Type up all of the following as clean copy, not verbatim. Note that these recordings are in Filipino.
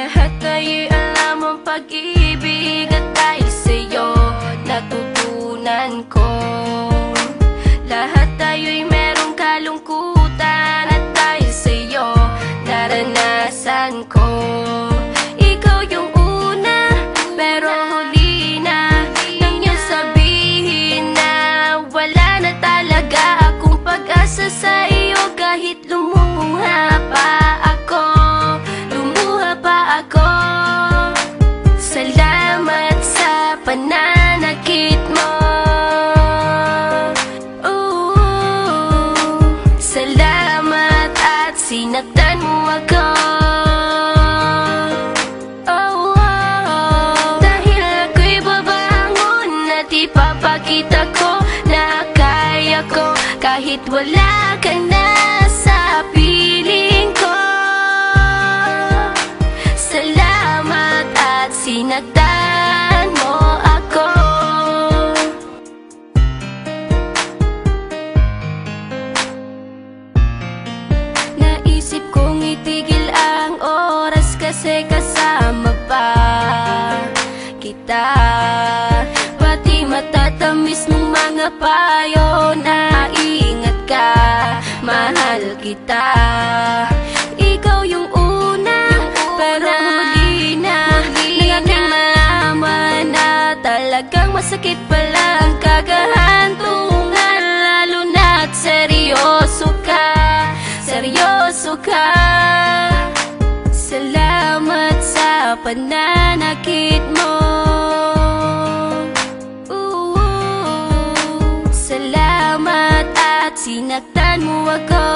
Lahat ay alam ang pag-ibig at dahil sa'yo natutunan ko. Lahat tayo'y merong kalungkutan at dahil sa'yo naranasan ko. Ikaw yung una pero huli na nang iyong sabihin na wala na talaga akong pag-asa sa iyo. Kahit lumuha pa ako, salamat sa pananakit mo. Salamat at sinaktan mo ako. Dahil ako'y babangon at ipapakita ko na kaya ko kahit wala ka na sa piling ko. Salamat at sinaktan mo ako. Naisip kong itigil ang oras kasi kasama pa kita. Pati matatamis ng mga payo na ingat ka, mahal kita. Ikaw yung una pero huli na nang aking malaman na talagang masakit pala ang kagahantungan. Lalo na't seryoso ka, seryoso ka. Salamat sa pananakit mo. Salamat at sinaktan mo ako.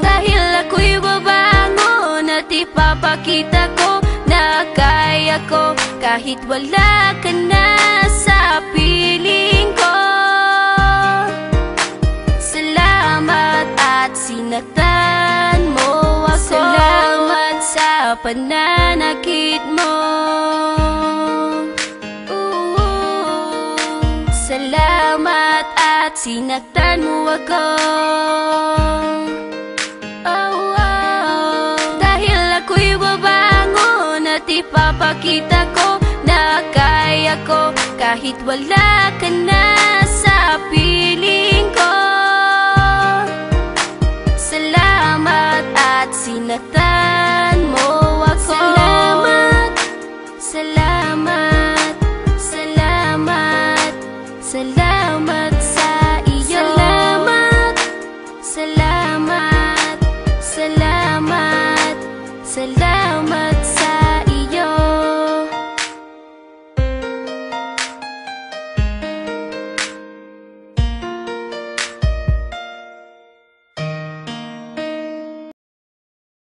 Dahil ako'y babangon at ipapakita ko na kaya ko kahit wala ka na sa piling ko. Salamat at sinaktan mo ako. Salamat sa pananakit mo. Salamat at sinaktan mo ako. Dahil ako'y babangon at ipapakita ko na kaya ko kahit wala ka na sa piling ko. Salamat at sinaktan